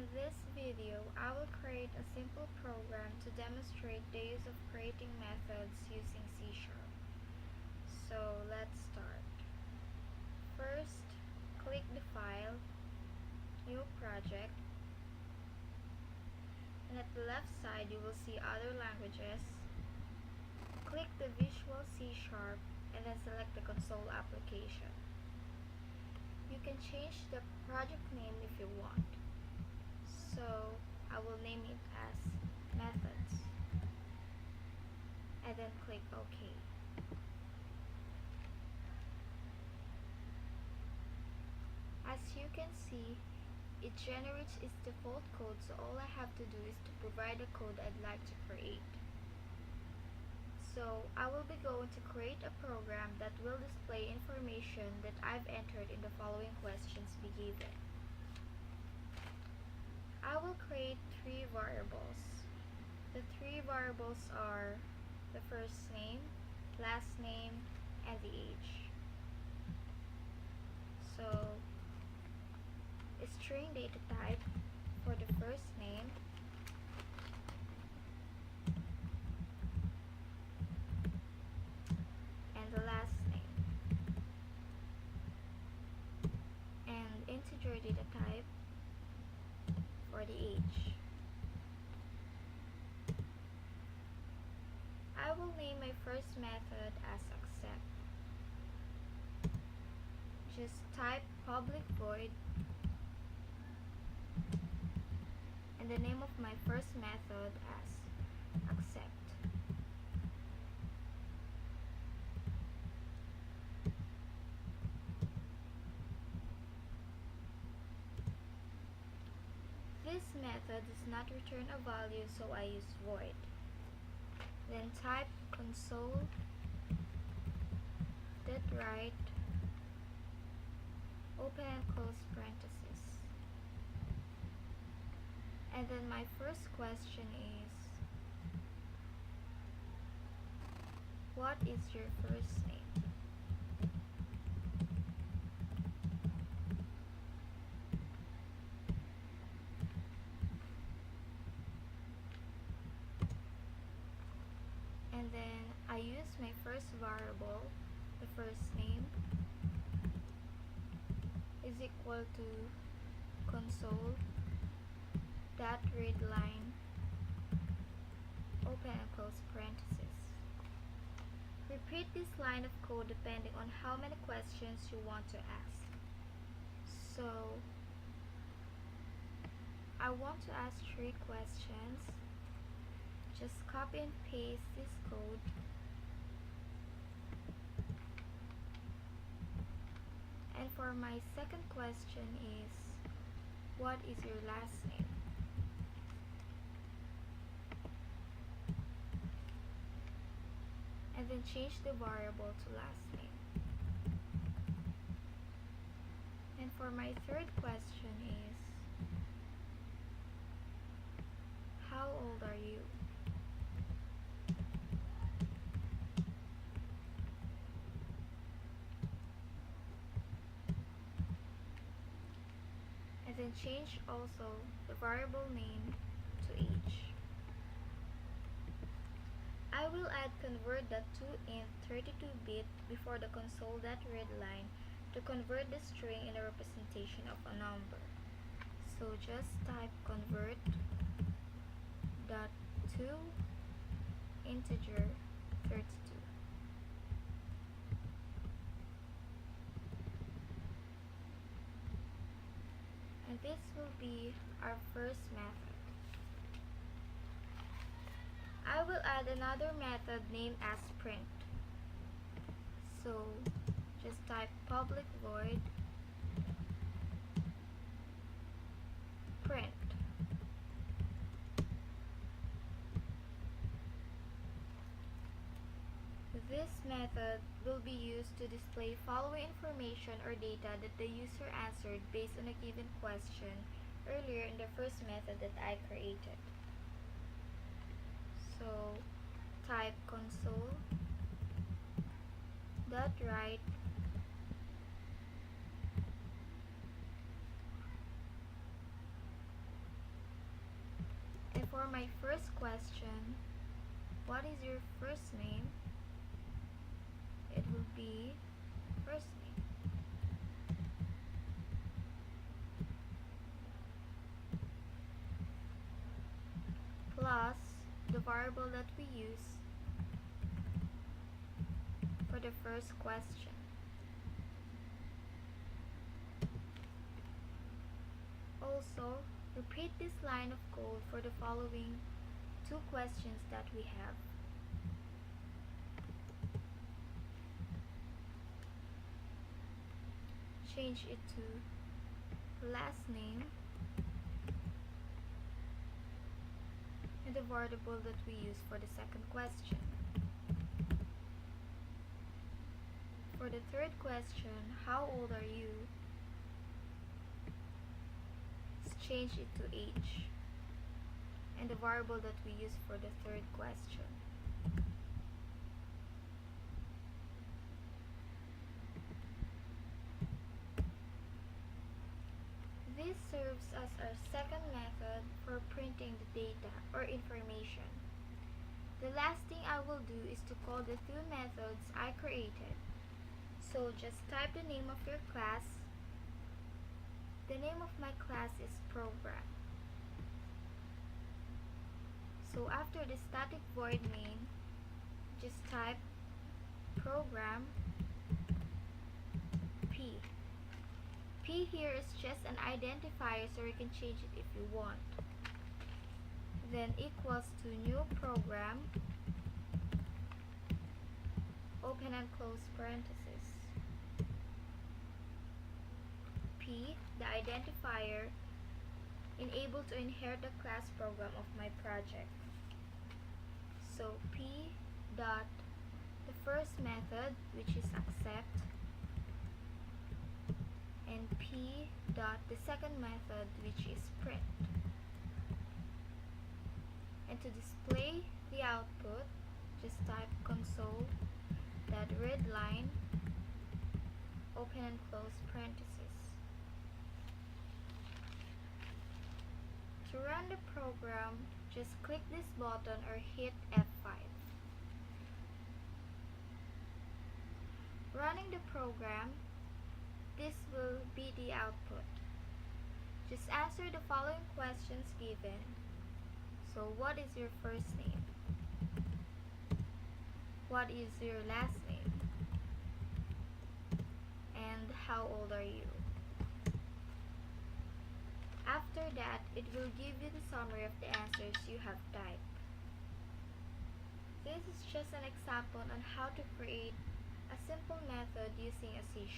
In this video, I will create a simple program to demonstrate the use of creating methods using C#. So let's start. First, click the file, New Project, and at the left side you will see Other Languages. Click the Visual C# and then select the console application. You can change the project name if you want. So I will name it as methods and then click OK. As you can see, it generates its default code, so all I have to do is to provide the code I'd like to create. So I will be going to create a program that will display information that I've entered in the following questions be given. I will create 3 variables. The 3 variables are the first name, last name, and the age. So, a string data type for the first name, and the last name, and integer data type for the age. I will name my first method as accept. Just type public void and the name of my first method as accept. This method does not return a value, so I use void. Then type console.write open and close parenthesis. And then my first question is, what is your first name? And then I use my first variable, the first name, is equal to console.readline open and close parenthesis. Repeat this line of code depending on how many questions you want to ask. So I want to ask 3 questions. Just copy and paste this code. And for my second question is, what is your last name? And then change the variable to last name. And for my third question is, how old are you? And then change also the variable name to age. I will add convert.toInt 32-bit before the console.readline to convert the string in a representation of a number. So just type convert.toInteger 32. And this will be our first method. I will add another method named as print. So just type public void print. This method will be used to display following information or data that the user answered based on a given question earlier in the first method that I created. So type console.write for my first question, what is your first name? It will be first name. Plus the variable that we use for the first question. Also, repeat this line of code for the following two questions that we have. Change it to last name and the variable that we use for the second question. For the third question, how old are you? Let's change it to age and the variable that we use for the third question. This serves as our second method for printing the data or information. The last thing I will do is to call the two methods I created. So just type the name of your class. The name of my class is program. So after the static void main, just type program P. P here is just an identifier, so you can change it if you want. Then equals to new program, open and close parenthesis. P, the identifier, enable to inherit the class program of my project. So P dot the first method, which is accept, and P dot the second method, which is print. And to display the output, just type console that red line, open and close parenthesis. To run the program, just click this button or hit F5. Running the program, this will be the output. Just answer the following questions given. So what is your first name? What is your last name? And how old are you? After that, it will give you the summary of the answers you have typed. This is just an example on how to create a simple method using a C#.